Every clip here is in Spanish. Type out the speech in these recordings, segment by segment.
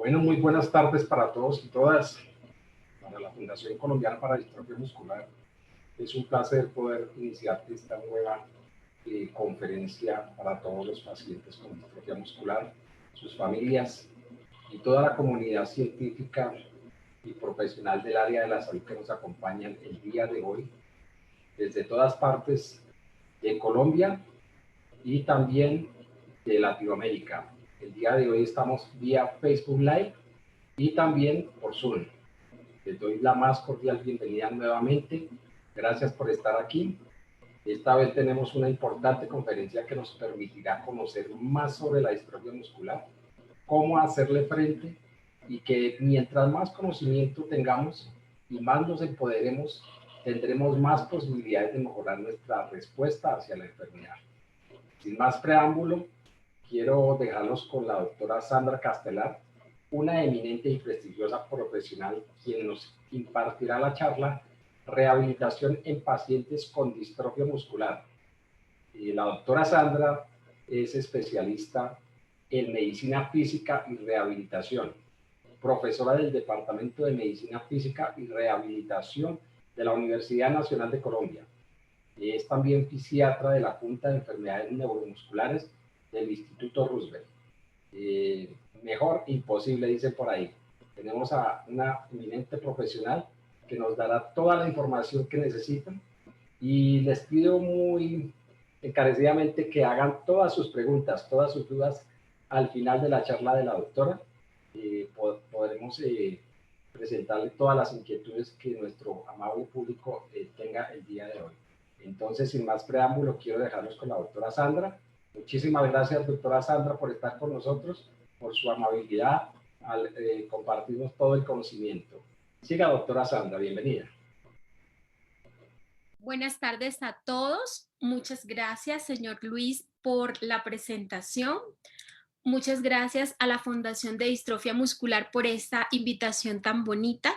Bueno, muy buenas tardes para todos y todas. Para la Fundación Colombiana para Distrofia Muscular, es un placer poder iniciar esta nueva conferencia para todos los pacientes con distrofia muscular, sus familias y toda la comunidad científica y profesional del área de la salud que nos acompañan el día de hoy desde todas partes de Colombia y también de Latinoamérica. El día de hoy estamos vía Facebook Live y también por Zoom. Les doy la más cordial bienvenida nuevamente. Gracias por estar aquí. Esta vez tenemos una importante conferencia que nos permitirá conocer más sobre la distrofia muscular, cómo hacerle frente y que mientras más conocimiento tengamos y más nos empoderemos, tendremos más posibilidades de mejorar nuestra respuesta hacia la enfermedad. Sin más preámbulo, quiero dejarlos con la doctora Sandra Castelar, una eminente y prestigiosa profesional, quien nos impartirá la charla Rehabilitación en pacientes con distrofia muscular. La doctora Sandra es especialista en medicina física y rehabilitación, profesora del Departamento de Medicina Física y Rehabilitación de la Universidad Nacional de Colombia. Es también fisiatra de la Junta de Enfermedades Neuromusculares del Instituto Roosevelt. Mejor imposible, dicen por ahí. Tenemos a una eminente profesional que nos dará toda la información que necesitan y les pido muy encarecidamente que hagan todas sus preguntas, todas sus dudas al final de la charla de la doctora. Podremos presentarle todas las inquietudes que nuestro amable público tenga el día de hoy. Entonces, sin más preámbulo, quiero dejarlos con la doctora Sandra. Muchísimas gracias, doctora Sandra, por estar con nosotros, por su amabilidad al compartirnos todo el conocimiento. Siga, doctora Sandra, bienvenida. Buenas tardes a todos. Muchas gracias, señor Luis, por la presentación. Muchas gracias a la Fundación de Distrofia Muscular por esta invitación tan bonita.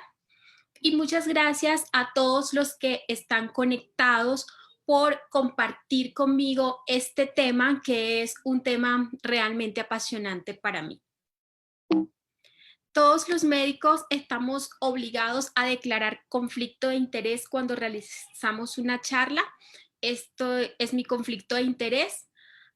Y muchas gracias a todos los que están conectados por compartir conmigo este tema, que es un tema realmente apasionante para mí. Todos los médicos estamos obligados a declarar conflicto de interés cuando realizamos una charla. Esto es mi conflicto de interés.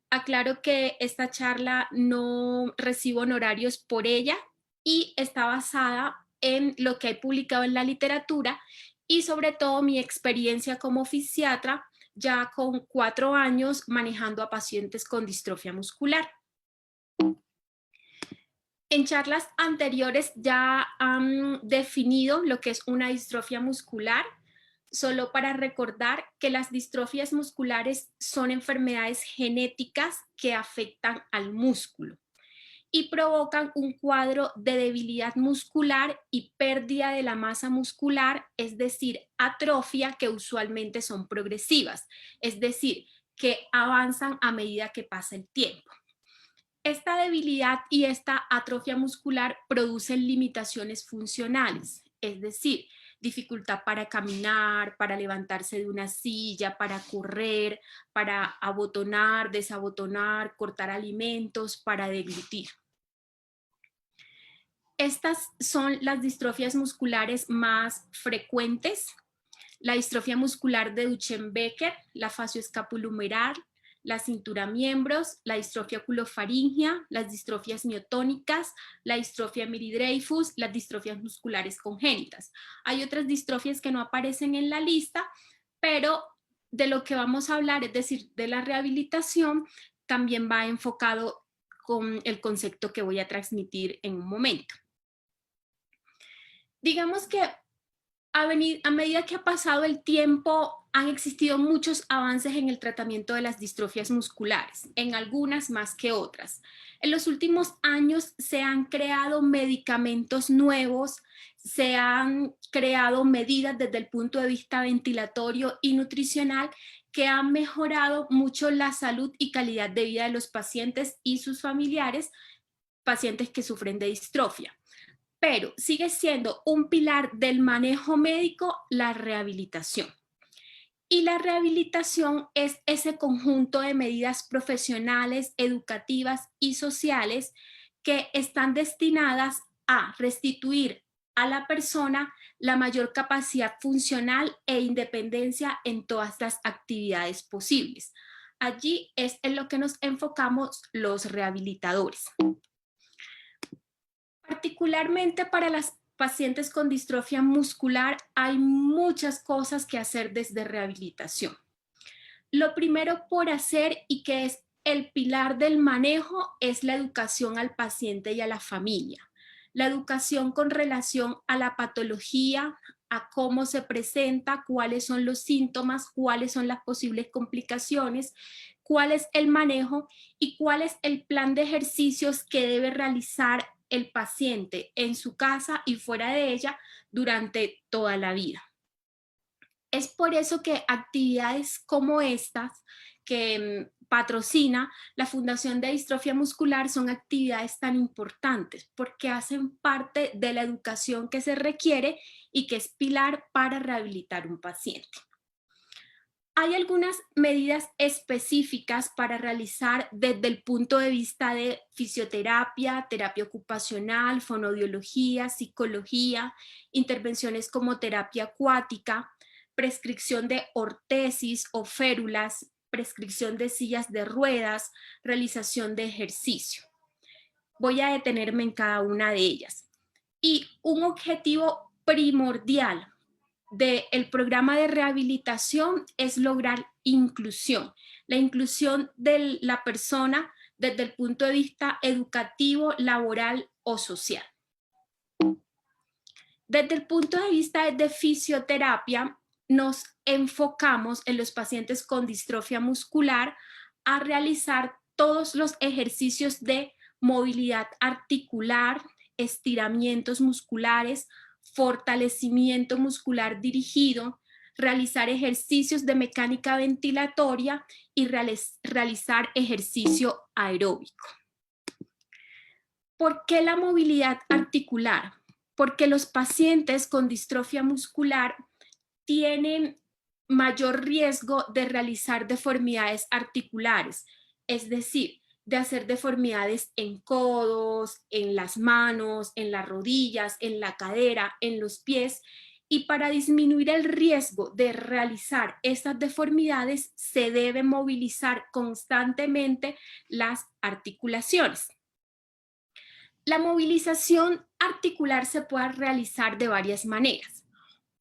Aclaro que esta charla no recibo honorarios por ella y está basada en lo que he publicado en la literatura y sobre todo mi experiencia como fisiatra, ya con 4 años manejando a pacientes con distrofia muscular. En charlas anteriores ya han definido lo que es una distrofia muscular, solo para recordar que las distrofias musculares son enfermedades genéticas que afectan al músculo y provocan un cuadro de debilidad muscular y pérdida de la masa muscular, es decir, atrofia, que usualmente son progresivas, es decir, que avanzan a medida que pasa el tiempo. Esta debilidad y esta atrofia muscular producen limitaciones funcionales, es decir, dificultad para caminar, para levantarse de una silla, para correr, para abotonar, desabotonar, cortar alimentos, para deglutir. Estas son las distrofias musculares más frecuentes: la distrofia muscular de Duchenne-Becker, la facioscapulohumeral, la cintura miembros, la distrofia oculofaringea, las distrofias miotónicas, la distrofia Miri-Dreyfus, las distrofias musculares congénitas. Hay otras distrofias que no aparecen en la lista, pero de lo que vamos a hablar, es decir, de la rehabilitación, también va enfocado con el concepto que voy a transmitir en un momento. Digamos que a medida que ha pasado el tiempo, han existido muchos avances en el tratamiento de las distrofias musculares, en algunas más que otras. En los últimos años se han creado medicamentos nuevos, se han creado medidas desde el punto de vista ventilatorio y nutricional que han mejorado mucho la salud y calidad de vida de los pacientes y sus familiares, pacientes que sufren de distrofia. Pero sigue siendo un pilar del manejo médico la rehabilitación. Y la rehabilitación es ese conjunto de medidas profesionales, educativas y sociales que están destinadas a restituir a la persona la mayor capacidad funcional e independencia en todas las actividades posibles. Allí es en lo que nos enfocamos los rehabilitadores. Particularmente para las pacientes con distrofia muscular hay muchas cosas que hacer desde rehabilitación. Lo primero por hacer y que es el pilar del manejo es la educación al paciente y a la familia. La educación con relación a la patología, a cómo se presenta, cuáles son los síntomas, cuáles son las posibles complicaciones, cuál es el manejo y cuál es el plan de ejercicios que debe realizar el paciente en su casa y fuera de ella durante toda la vida. Es por eso que actividades como estas que patrocina la Fundación de Distrofia Muscular son actividades tan importantes porque hacen parte de la educación que se requiere y que es pilar para rehabilitar un paciente. Hay algunas medidas específicas para realizar desde el punto de vista de fisioterapia, terapia ocupacional, fonoaudiología, psicología, intervenciones como terapia acuática, prescripción de ortesis o férulas, prescripción de sillas de ruedas, realización de ejercicio. Voy a detenerme en cada una de ellas. Y un objetivo primordial del programa de rehabilitación es lograr inclusión, la inclusión de la persona desde el punto de vista educativo, laboral o social. Desde el punto de vista de fisioterapia, nos enfocamos en los pacientes con distrofia muscular a realizar todos los ejercicios de movilidad articular, estiramientos musculares, fortalecimiento muscular dirigido, realizar ejercicios de mecánica ventilatoria y realizar ejercicio aeróbico. ¿Por qué la movilidad articular? Porque los pacientes con distrofia muscular tienen mayor riesgo de realizar deformidades articulares, es decir, de hacer deformidades en codos, en las manos, en las rodillas, en la cadera, en los pies, y para disminuir el riesgo de realizar estas deformidades se debe movilizar constantemente las articulaciones. La movilización articular se puede realizar de varias maneras.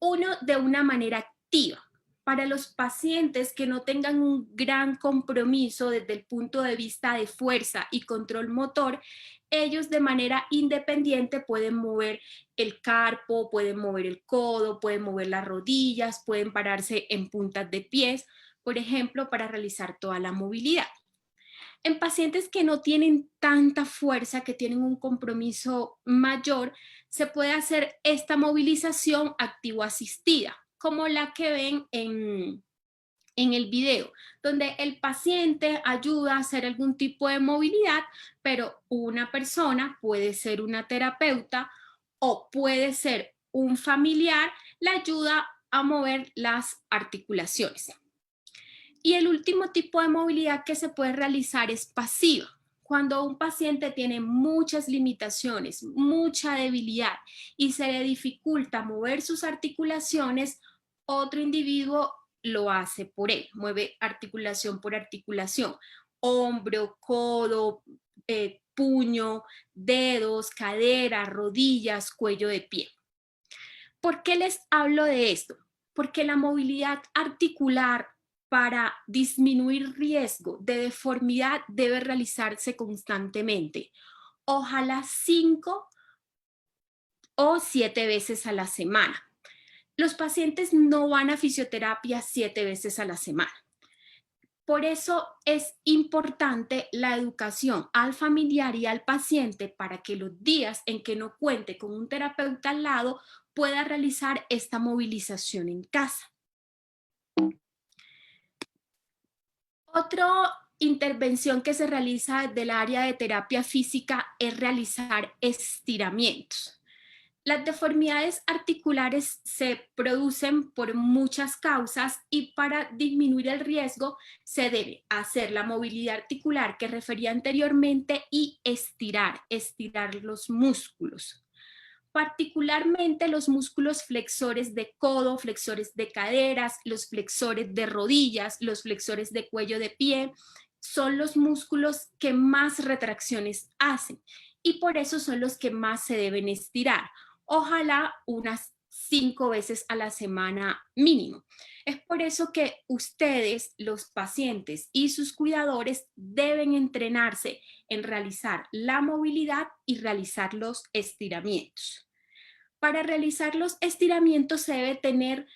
Uno, de una manera activa. Para los pacientes que no tengan un gran compromiso desde el punto de vista de fuerza y control motor, ellos de manera independiente pueden mover el carpo, pueden mover el codo, pueden mover las rodillas, pueden pararse en puntas de pies, por ejemplo, para realizar toda la movilidad. En pacientes que no tienen tanta fuerza, que tienen un compromiso mayor, se puede hacer esta movilización activo-asistida, como la que ven en el video, donde el paciente ayuda a hacer algún tipo de movilidad, pero una persona, puede ser una terapeuta o puede ser un familiar, le ayuda a mover las articulaciones. Y el último tipo de movilidad que se puede realizar es pasiva. Cuando un paciente tiene muchas limitaciones, mucha debilidad y se le dificulta mover sus articulaciones, otro individuo lo hace por él, mueve articulación por articulación, hombro, codo, puño, dedos, cadera, rodillas, cuello de pie. ¿Por qué les hablo de esto? Porque la movilidad articular para disminuir riesgo de deformidad debe realizarse constantemente. Ojalá 5 o 7 veces a la semana. Los pacientes no van a fisioterapia 7 veces a la semana. Por eso es importante la educación al familiar y al paciente para que los días en que no cuente con un terapeuta al lado pueda realizar esta movilización en casa. Otra intervención que se realiza desde el área de terapia física es realizar estiramientos. Las deformidades articulares se producen por muchas causas y para disminuir el riesgo se debe hacer la movilidad articular que refería anteriormente y estirar los músculos. Particularmente los músculos flexores de codo, flexores de caderas, los flexores de rodillas, los flexores de cuello de pie, son los músculos que más retracciones hacen y por eso son los que más se deben estirar. Ojalá unas 5 veces a la semana mínimo. Es por eso que ustedes, los pacientes y sus cuidadores, deben entrenarse en realizar la movilidad y realizar los estiramientos. Para realizar los estiramientos se debe tener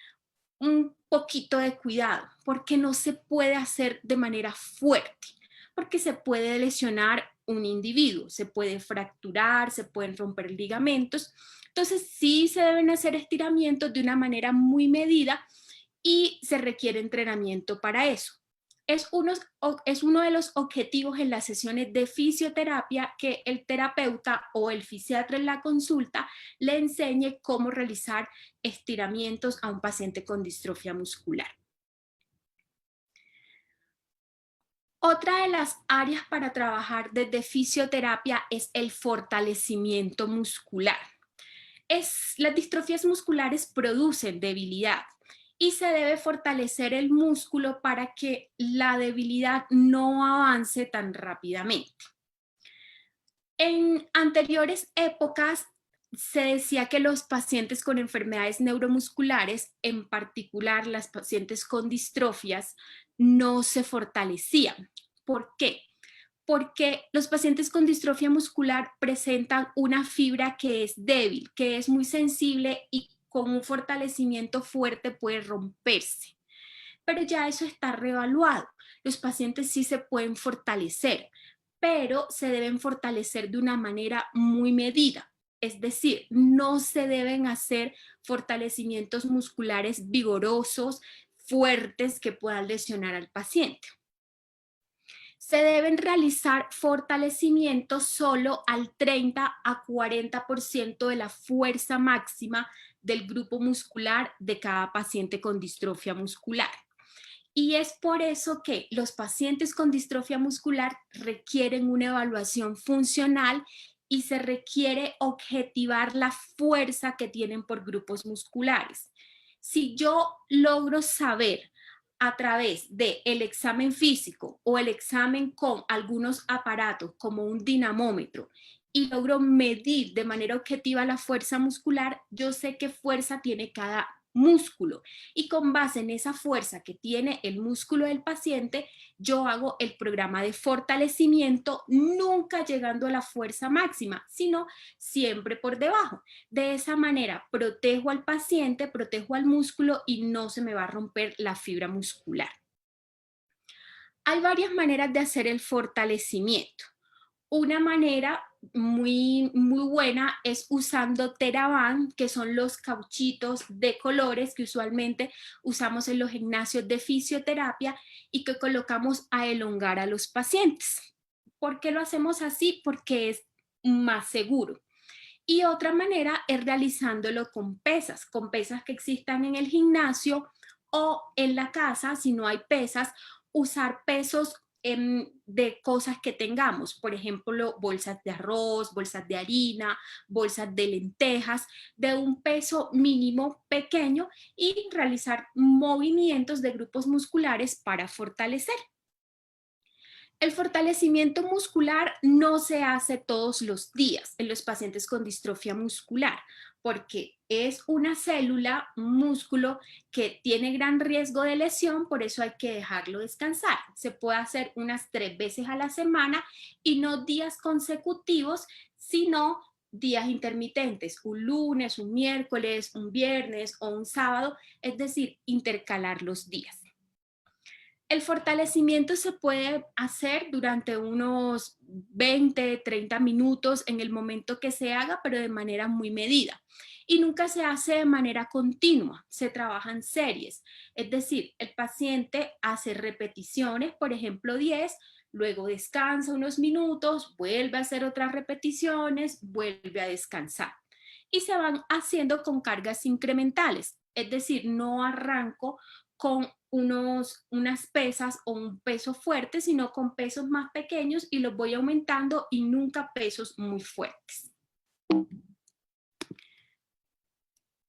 un poquito de cuidado porque no se puede hacer de manera fuerte, porque se puede lesionar un individuo, se puede fracturar, se pueden romper ligamentos. Entonces sí se deben hacer estiramientos de una manera muy medida y se requiere entrenamiento para eso. Es uno de los objetivos en las sesiones de fisioterapia que el terapeuta o el fisiatra en la consulta le enseñe cómo realizar estiramientos a un paciente con distrofia muscular. Otra de las áreas para trabajar desde fisioterapia es el fortalecimiento muscular. Las distrofias musculares producen debilidad y se debe fortalecer el músculo para que la debilidad no avance tan rápidamente. En anteriores épocas se decía que los pacientes con enfermedades neuromusculares, en particular las pacientes con distrofias, no se fortalecían. ¿Por qué? Porque los pacientes con distrofia muscular presentan una fibra que es débil, que es muy sensible y con un fortalecimiento fuerte puede romperse. Pero ya eso está reevaluado. Los pacientes sí se pueden fortalecer, pero se deben fortalecer de una manera muy medida. Es decir, no se deben hacer fortalecimientos musculares vigorosos, fuertes que puedan lesionar al paciente. Se deben realizar fortalecimientos solo al 30 a 40% de la fuerza máxima del grupo muscular de cada paciente con distrofia muscular. Y es por eso que los pacientes con distrofia muscular requieren una evaluación funcional y se requiere objetivar la fuerza que tienen por grupos musculares. Si yo logro saber a través del examen físico o el examen con algunos aparatos como un dinamómetro y logro medir de manera objetiva la fuerza muscular, yo sé qué fuerza tiene cada músculo y con base en esa fuerza que tiene el músculo del paciente, yo hago el programa de fortalecimiento, nunca llegando a la fuerza máxima, sino siempre por debajo. De esa manera protejo al paciente, protejo al músculo y no se me va a romper la fibra muscular. Hay varias maneras de hacer el fortalecimiento. Una manera muy buena es usando TheraBand, que son los cauchitos de colores que usualmente usamos en los gimnasios de fisioterapia y que colocamos a elongar a los pacientes. ¿Por qué lo hacemos así? Porque es más seguro. Y otra manera es realizándolo con pesas que existan en el gimnasio o en la casa, si no hay pesas, usar pesos de cosas que tengamos, por ejemplo, bolsas de arroz, bolsas de harina, bolsas de lentejas, de un peso mínimo pequeño y realizar movimientos de grupos musculares para fortalecer. El fortalecimiento muscular no se hace todos los días en los pacientes con distrofia muscular, porque es una célula, un músculo que tiene gran riesgo de lesión, por eso hay que dejarlo descansar. Se puede hacer unas 3 veces a la semana y no días consecutivos, sino días intermitentes, un lunes, un miércoles, un viernes o un sábado, es decir, intercalar los días. El fortalecimiento se puede hacer durante unos 20, 30 minutos en el momento que se haga, pero de manera muy medida. Y nunca se hace de manera continua, se trabaja en series. Es decir, el paciente hace repeticiones, por ejemplo 10, luego descansa unos minutos, vuelve a hacer otras repeticiones, vuelve a descansar. Y se van haciendo con cargas incrementales, es decir, no arranco con unas pesas o un peso fuerte, sino con pesos más pequeños y los voy aumentando y nunca pesos muy fuertes.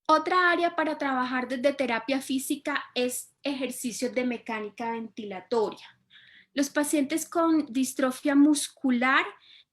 Otra área para trabajar desde terapia física es ejercicios de mecánica ventilatoria. Los pacientes con distrofia muscular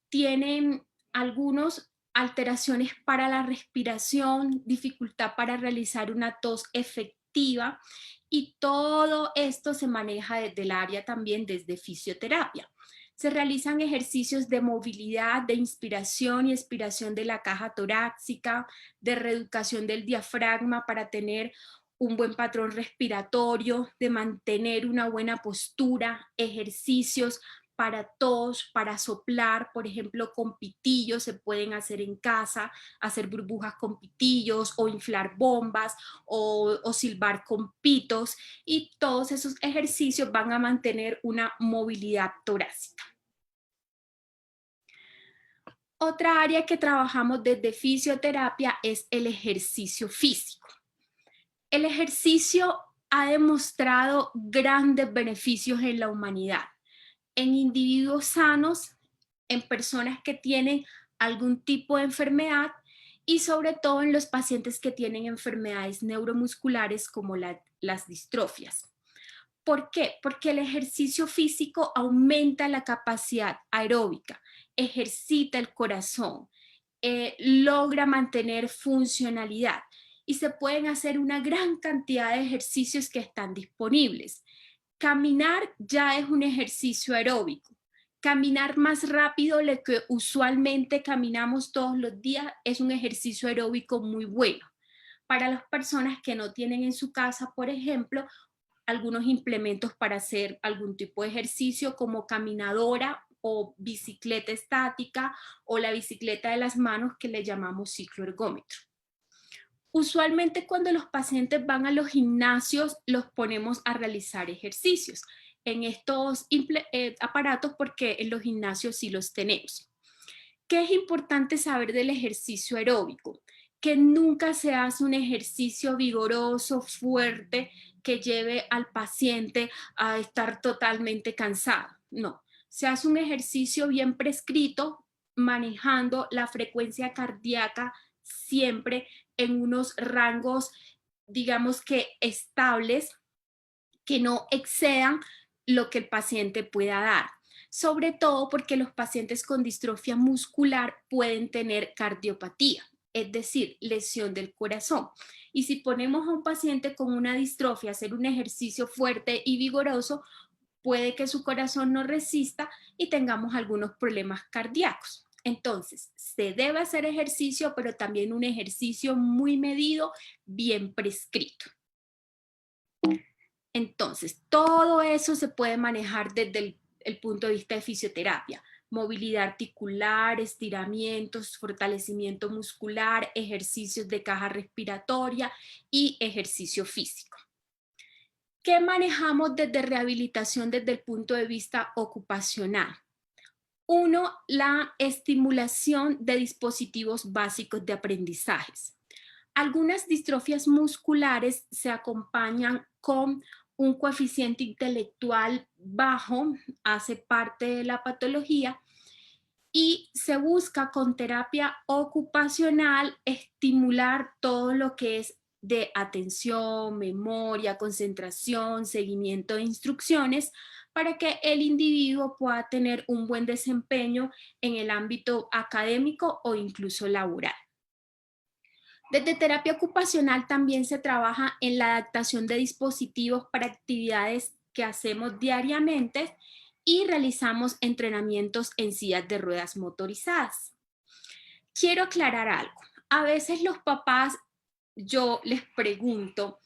tienen algunas alteraciones para la respiración, dificultad para realizar una tos efectiva y todo esto se maneja desde el área también desde fisioterapia. Se realizan ejercicios de movilidad, de inspiración y expiración de la caja torácica, de reeducación del diafragma para tener un buen patrón respiratorio, de mantener una buena postura, ejercicios para tos, para soplar, por ejemplo, con pitillos se pueden hacer en casa, hacer burbujas con pitillos o inflar bombas o silbar con pitos, y todos esos ejercicios van a mantener una movilidad torácica. Otra área que trabajamos desde fisioterapia es el ejercicio físico. El ejercicio ha demostrado grandes beneficios en la humanidad, en individuos sanos, en personas que tienen algún tipo de enfermedad y sobre todo en los pacientes que tienen enfermedades neuromusculares como las distrofias. ¿Por qué? Porque el ejercicio físico aumenta la capacidad aeróbica, ejercita el corazón, logra mantener funcionalidad y se pueden hacer una gran cantidad de ejercicios que están disponibles. Caminar ya es un ejercicio aeróbico. Caminar más rápido de lo que usualmente caminamos todos los días es un ejercicio aeróbico muy bueno. Para las personas que no tienen en su casa, por ejemplo, algunos implementos para hacer algún tipo de ejercicio como caminadora o bicicleta estática o la bicicleta de las manos que le llamamos cicloergómetro. Usualmente cuando los pacientes van a los gimnasios los ponemos a realizar ejercicios en estos aparatos porque en los gimnasios sí los tenemos. ¿Qué es importante saber del ejercicio aeróbico? Que nunca se hace un ejercicio vigoroso, fuerte, que lleve al paciente a estar totalmente cansado. No, se hace un ejercicio bien prescrito, manejando la frecuencia cardíaca siempre en unos rangos, digamos que estables, que no excedan lo que el paciente pueda dar. Sobre todo porque los pacientes con distrofia muscular pueden tener cardiopatía, es decir, lesión del corazón. Y si ponemos a un paciente con una distrofia a hacer un ejercicio fuerte y vigoroso, puede que su corazón no resista y tengamos algunos problemas cardíacos. Entonces, se debe hacer ejercicio, pero también un ejercicio muy medido, bien prescrito. Entonces, todo eso se puede manejar desde el punto de vista de fisioterapia. Movilidad articular, estiramientos, fortalecimiento muscular, ejercicios de caja respiratoria y ejercicio físico. ¿Qué manejamos desde rehabilitación desde el punto de vista ocupacional? Uno, la estimulación de dispositivos básicos de aprendizajes. Algunas distrofias musculares se acompañan con un coeficiente intelectual bajo, hace parte de la patología, y se busca con terapia ocupacional estimular todo lo que es de atención, memoria, concentración, seguimiento de instrucciones, para que el individuo pueda tener un buen desempeño en el ámbito académico o incluso laboral. Desde terapia ocupacional también se trabaja en la adaptación de dispositivos para actividades que hacemos diariamente y realizamos entrenamientos en sillas de ruedas motorizadas. Quiero aclarar algo. A veces los papás, yo les pregunto,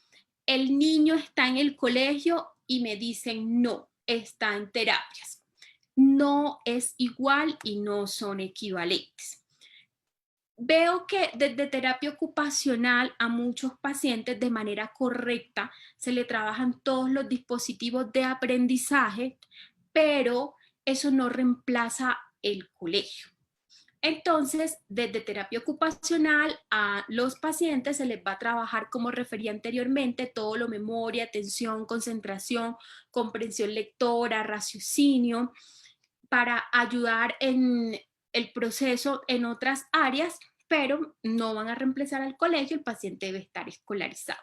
¿el niño está en el colegio? Y me dicen, no, está en terapias. No es igual y no son equivalentes. Veo que desde terapia ocupacional a muchos pacientes de manera correcta se le trabajan todos los dispositivos de aprendizaje, pero eso no reemplaza el colegio. Entonces, desde terapia ocupacional a los pacientes se les va a trabajar, como refería anteriormente, todo lo memoria, atención, concentración, comprensión lectora, raciocinio, para ayudar en el proceso en otras áreas pero no van a reemplazar al colegio, el paciente debe estar escolarizado.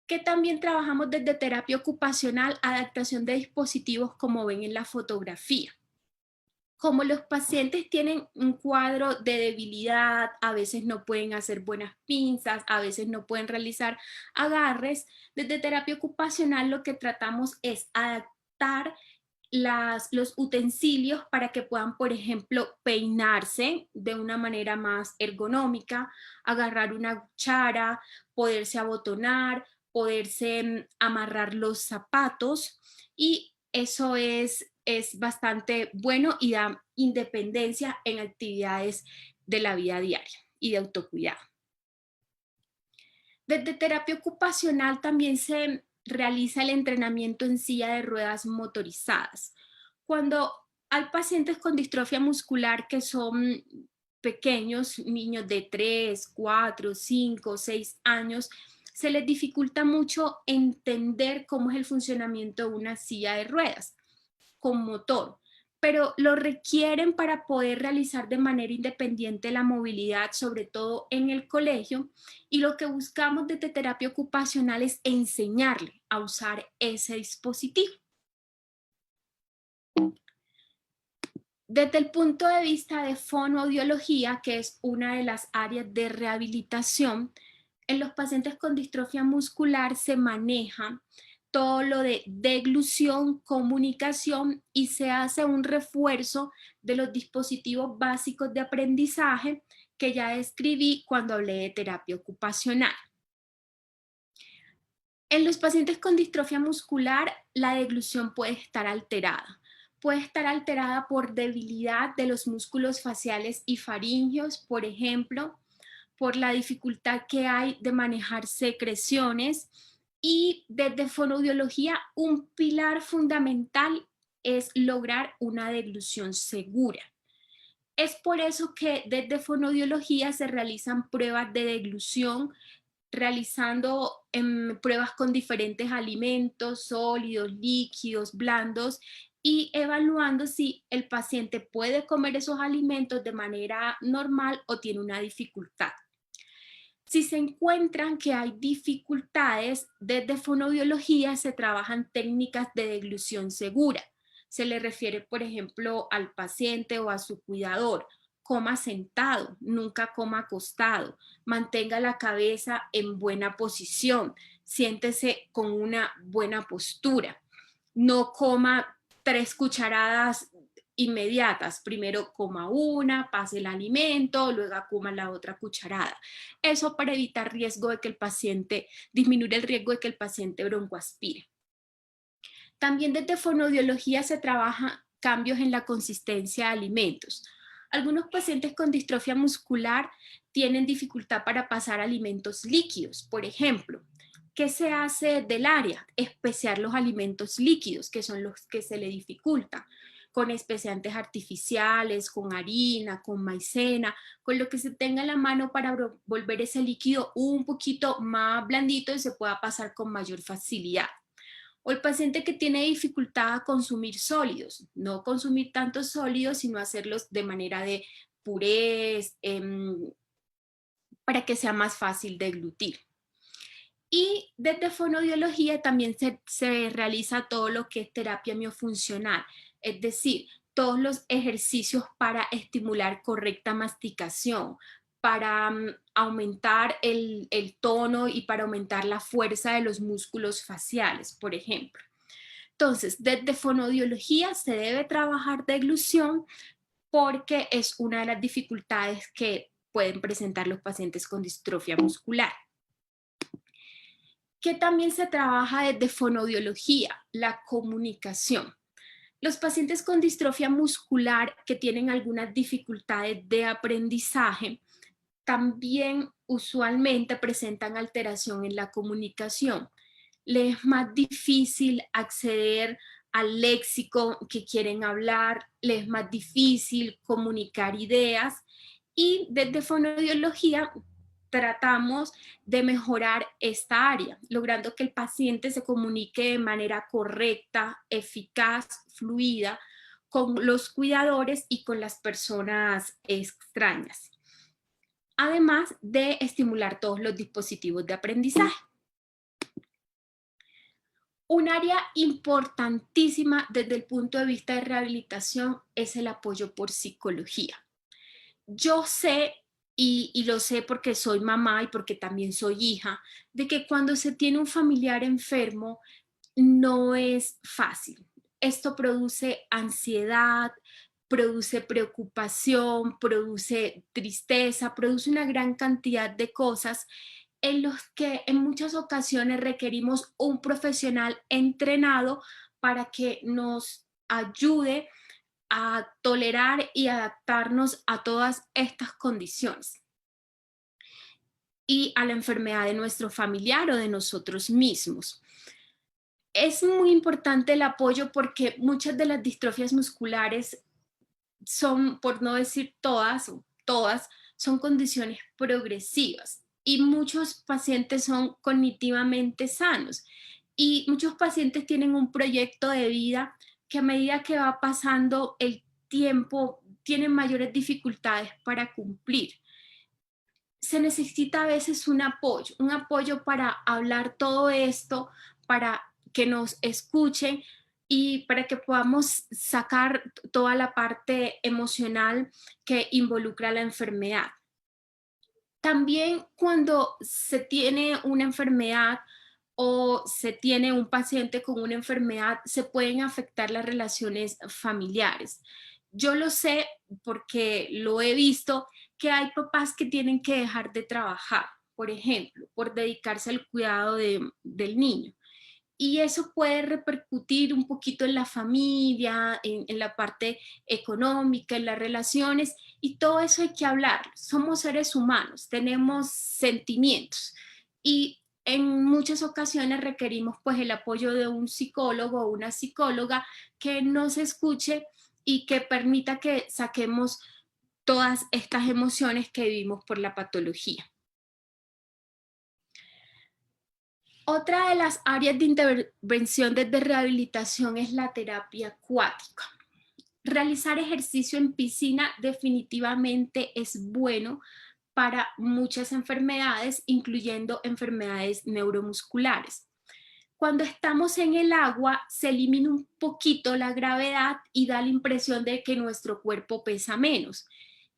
Que también trabajamos desde terapia ocupacional, adaptación de dispositivos como ven en la fotografía. Como los pacientes tienen un cuadro de debilidad, a veces no pueden hacer buenas pinzas, a veces no pueden realizar agarres, desde terapia ocupacional lo que tratamos es adaptar los utensilios para que puedan, por ejemplo, peinarse de una manera más ergonómica, agarrar una cuchara, poderse abotonar, poderse amarrar los zapatos, y eso es bastante bueno y da independencia en actividades de la vida diaria y de autocuidado. Desde terapia ocupacional también se realiza el entrenamiento en silla de ruedas motorizadas. Cuando hay pacientes con distrofia muscular que son pequeños, niños de 3, 4, 5, 6 años, se les dificulta mucho entender cómo es el funcionamiento de una silla de ruedas con motor, pero lo requieren para poder realizar de manera independiente la movilidad, sobre todo en el colegio, y lo que buscamos desde terapia ocupacional es enseñarle a usar ese dispositivo. Desde el punto de vista de fonoaudiología, que es una de las áreas de rehabilitación, en los pacientes con distrofia muscular se maneja todo lo de deglución, comunicación, y se hace un refuerzo de los dispositivos básicos de aprendizaje que ya describí cuando hablé de terapia ocupacional. En los pacientes con distrofia muscular, la deglución puede estar alterada. Puede estar alterada por debilidad de los músculos faciales y faringeos, por ejemplo, por la dificultad que hay de manejar secreciones, y desde fonoaudiología un pilar fundamental es lograr una deglución segura. Es por eso que desde fonoaudiología se realizan pruebas de deglución, realizando pruebas con diferentes alimentos, sólidos, líquidos, blandos, y evaluando si el paciente puede comer esos alimentos de manera normal o tiene una dificultad. Si se encuentran que hay dificultades, desde fonoaudiología se trabajan técnicas de deglución segura. Se le refiere, por ejemplo, al paciente o a su cuidador: coma sentado, nunca coma acostado, mantenga la cabeza en buena posición, siéntese con una buena postura, no coma 3 cucharadas inmediatas, primero coma una, pase el alimento, luego coma la otra cucharada. Eso para evitar riesgo de que el paciente, disminuir el riesgo de que el paciente broncoaspire. También desde fonoaudiología se trabaja cambios en la consistencia de alimentos. Algunos pacientes con distrofia muscular tienen dificultad para pasar alimentos líquidos, por ejemplo. ¿Qué se hace del área? Especiar los alimentos líquidos, que son los que se le dificultan, con especiantes artificiales, con harina, con maicena, con lo que se tenga en la mano para volver ese líquido un poquito más blandito y se pueda pasar con mayor facilidad. O el paciente que tiene dificultad a consumir sólidos, no consumir tantos sólidos, sino hacerlos de manera de purés, para que sea más fácil deglutir. Y desde fonoaudiología también se realiza todo lo que es terapia miofuncional, es decir, todos los ejercicios para estimular correcta masticación, para aumentar el tono y para aumentar la fuerza de los músculos faciales, por ejemplo. Entonces, desde fonoaudiología se debe trabajar deglución porque es una de las dificultades que pueden presentar los pacientes con distrofia muscular. Que también se trabaja desde fonoaudiología, la comunicación. Los pacientes con distrofia muscular que tienen algunas dificultades de aprendizaje también usualmente presentan alteración en la comunicación. Les es más difícil acceder al léxico que quieren hablar, les es más difícil comunicar ideas, y desde fonoaudiología tratamos de mejorar esta área, logrando que el paciente se comunique de manera correcta, eficaz, fluida, con los cuidadores y con las personas extrañas. además de estimular todos los dispositivos de aprendizaje. Un área importantísima desde el punto de vista de rehabilitación es el apoyo por psicología. Yo sé, y lo sé porque soy mamá y porque también soy hija, de que cuando se tiene un familiar enfermo no es fácil. Esto produce ansiedad, produce preocupación, produce tristeza, produce una gran cantidad de cosas en los que en muchas ocasiones requerimos un profesional entrenado para que nos ayude a tolerar y adaptarnos a todas estas condiciones y a la enfermedad de nuestro familiar o de nosotros mismos. Es muy importante el apoyo porque muchas de las distrofias musculares son, por no decir todas, son condiciones progresivas y muchos pacientes son cognitivamente sanos y muchos pacientes tienen un proyecto de vida que a medida que va pasando el tiempo tienen mayores dificultades para cumplir. Se necesita a veces un apoyo para hablar todo esto, para que nos escuchen y para que podamos sacar toda la parte emocional que involucra la enfermedad. También cuando se tiene una enfermedad o se tiene un paciente con una enfermedad, se pueden afectar las relaciones familiares. Yo lo sé porque lo he visto, que hay papás que tienen que dejar de trabajar, por ejemplo, por dedicarse al cuidado del niño. Y eso puede repercutir un poquito en la familia, en la parte económica, en las relaciones, y todo eso hay que hablar. Somos seres humanos, tenemos sentimientos y en muchas ocasiones requerimos pues el apoyo de un psicólogo o una psicóloga que nos escuche y que permita que saquemos todas estas emociones que vivimos por la patología. Otra de las áreas de intervención desde rehabilitación es la terapia acuática. Realizar ejercicio en piscina definitivamente es bueno para muchas enfermedades, incluyendo enfermedades neuromusculares. Cuando estamos en el agua, se elimina un poquito la gravedad y da la impresión de que nuestro cuerpo pesa menos.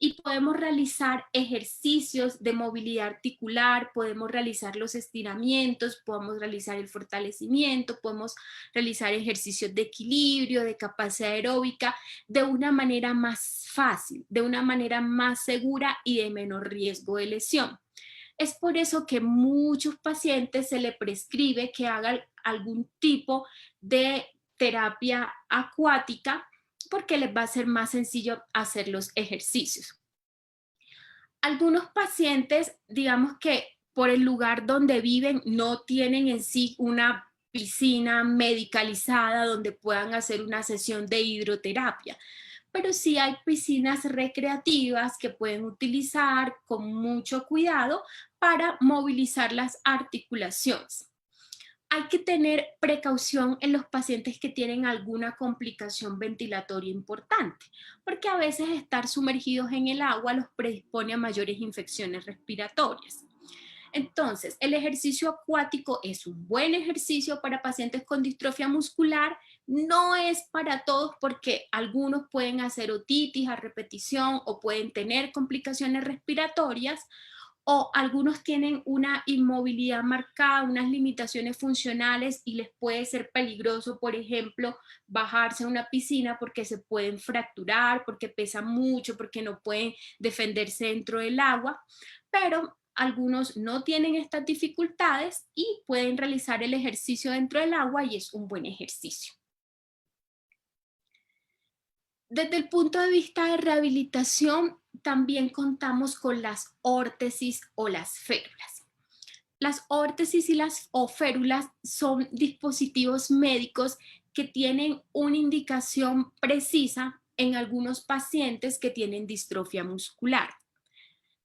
Y podemos realizar ejercicios de movilidad articular, podemos realizar los estiramientos, podemos realizar el fortalecimiento, podemos realizar ejercicios de equilibrio, de capacidad aeróbica, de una manera más fácil, de una manera más segura y de menor riesgo de lesión. Es por eso que muchos pacientes se le prescribe que hagan algún tipo de terapia acuática porque les va a ser más sencillo hacer los ejercicios. Algunos pacientes, digamos que por el lugar donde viven, no tienen en sí una piscina medicalizada donde puedan hacer una sesión de hidroterapia, pero sí hay piscinas recreativas que pueden utilizar con mucho cuidado para movilizar las articulaciones. Hay que tener precaución en los pacientes que tienen alguna complicación ventilatoria importante, porque a veces estar sumergidos en el agua los predispone a mayores infecciones respiratorias. Entonces, el ejercicio acuático es un buen ejercicio para pacientes con distrofia muscular, no es para todos porque algunos pueden hacer otitis a repetición o pueden tener complicaciones respiratorias, o algunos tienen una inmovilidad marcada, unas limitaciones funcionales y les puede ser peligroso, por ejemplo, bajarse a una piscina porque se pueden fracturar, porque pesan mucho, porque no pueden defenderse dentro del agua, pero algunos no tienen estas dificultades y pueden realizar el ejercicio dentro del agua y es un buen ejercicio. Desde el punto de vista de rehabilitación, también contamos con las órtesis o las férulas. Las órtesis y las o férulas son dispositivos médicos que tienen una indicación precisa en algunos pacientes que tienen distrofia muscular.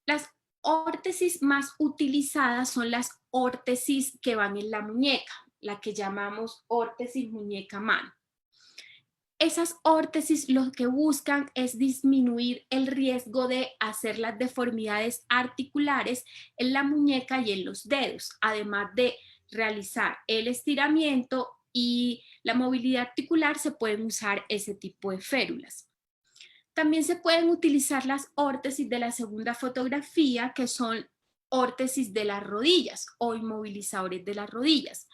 Las órtesis más utilizadas son las órtesis que van en la muñeca, la que llamamos órtesis muñeca-mano. Esas órtesis lo que buscan es disminuir el riesgo de hacer las deformidades articulares en la muñeca y en los dedos, además de realizar el estiramiento y la movilidad articular. Se pueden usar ese tipo de férulas. También se pueden utilizar las órtesis de la segunda fotografía, que son órtesis de las rodillas o inmovilizadores de las rodillas.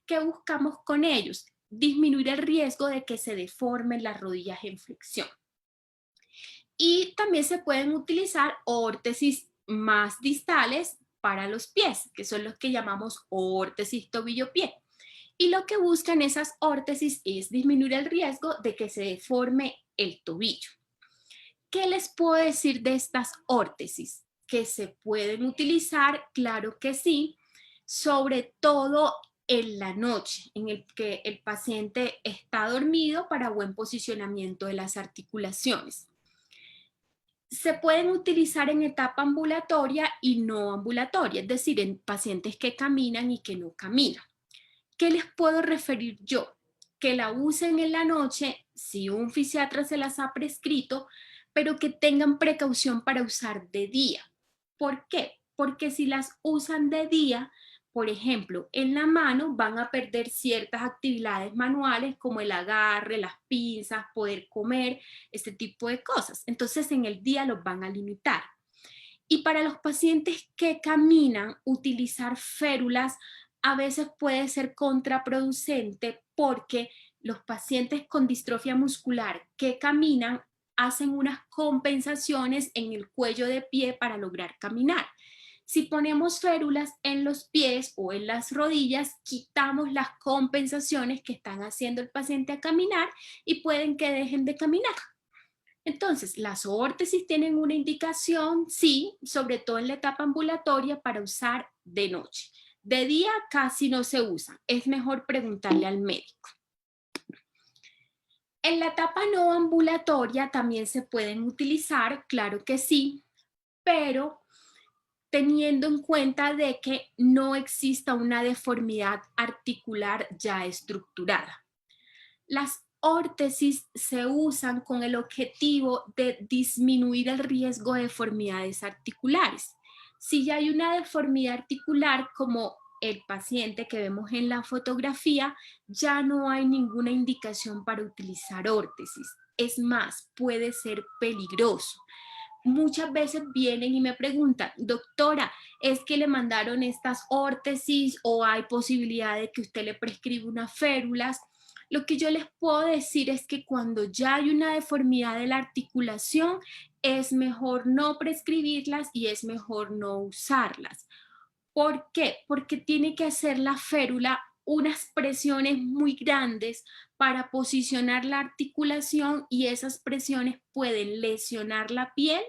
¿Qué buscamos con ellos? Disminuir el riesgo de que se deformen las rodillas en flexión. Y también se pueden utilizar órtesis más distales para los pies, que son los que llamamos órtesis tobillo-pie. Y lo que buscan esas órtesis es disminuir el riesgo de que se deforme el tobillo. ¿Qué les puedo decir de estas órtesis? Que se pueden utilizar, claro que sí, sobre todo en la noche, en el que el paciente está dormido, para buen posicionamiento de las articulaciones. Se pueden utilizar en etapa ambulatoria y no ambulatoria, es decir, en pacientes que caminan y que no caminan. ¿Qué les puedo referir yo? Que la usen en la noche si un fisiatra se las ha prescrito, pero que tengan precaución para usar de día. ¿Por qué? Porque si las usan de día, por ejemplo, en la mano van a perder ciertas actividades manuales como el agarre, las pinzas, poder comer, este tipo de cosas. Entonces en el día los van a limitar. Y para los pacientes que caminan, utilizar férulas a veces puede ser contraproducente, porque los pacientes con distrofia muscular que caminan hacen unas compensaciones en el cuello de pie para lograr caminar. Si ponemos férulas en los pies o en las rodillas, quitamos las compensaciones que están haciendo el paciente a caminar y pueden que dejen de caminar. Entonces, las órtesis tienen una indicación, sí, sobre todo en la etapa ambulatoria, para usar de noche. De día casi no se usan, es mejor preguntarle al médico. En la etapa no ambulatoria también se pueden utilizar, claro que sí, pero teniendo en cuenta de que no exista una deformidad articular ya estructurada. Las órtesis se usan con el objetivo de disminuir el riesgo de deformidades articulares. Si ya hay una deformidad articular, como el paciente que vemos en la fotografía, ya no hay ninguna indicación para utilizar órtesis. Es más, puede ser peligroso. Muchas veces vienen y me preguntan: doctora, ¿es que le mandaron estas órtesis o hay posibilidad de que usted le prescriba unas férulas? Lo que yo les puedo decir es que cuando ya hay una deformidad de la articulación, es mejor no prescribirlas y es mejor no usarlas. ¿Por qué? Porque tiene que hacer la férula unas presiones muy grandes para posicionar la articulación, y esas presiones pueden lesionar la piel,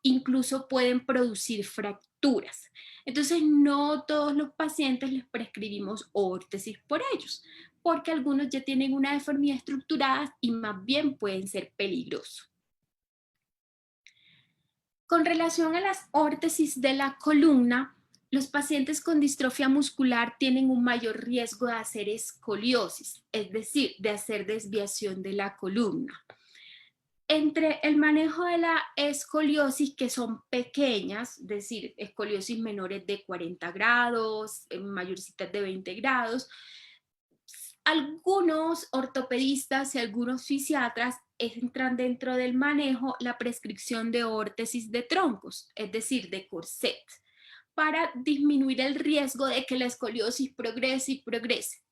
incluso pueden producir fracturas. Entonces, no todos los pacientes les prescribimos órtesis por ellos, porque algunos ya tienen una deformidad estructurada y más bien pueden ser peligrosos. Con relación a las órtesis de la columna, los pacientes con distrofia muscular tienen un mayor riesgo de hacer escoliosis, es decir, de hacer desviación de la columna. Entre el manejo de la escoliosis, que son pequeñas, es decir, escoliosis menores de 40 grados, mayorcitas de 20 grados, algunos ortopedistas y algunos fisiatras entran dentro del manejo la prescripción de órtesis de troncos, es decir, de corset, para disminuir el riesgo de que la escoliosis progrese y progrese.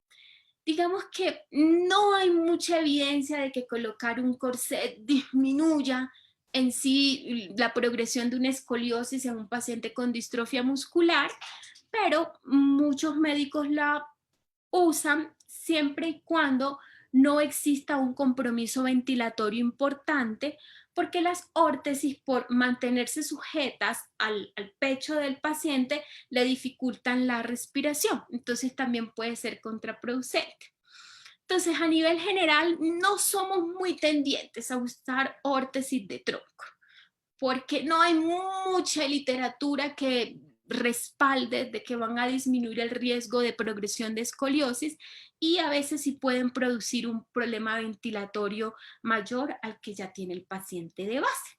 Digamos que no hay mucha evidencia de que colocar un corset disminuya en sí la progresión de una escoliosis en un paciente con distrofia muscular, pero muchos médicos la usan siempre y cuando no exista un compromiso ventilatorio importante, porque las órtesis, por mantenerse sujetas al pecho del paciente, le dificultan la respiración. Entonces también puede ser contraproducente. Entonces, a nivel general, no somos muy tendientes a usar órtesis de tronco, porque no hay mucha literatura que respalde de que van a disminuir el riesgo de progresión de escoliosis y a veces sí pueden producir un problema ventilatorio mayor al que ya tiene el paciente de base.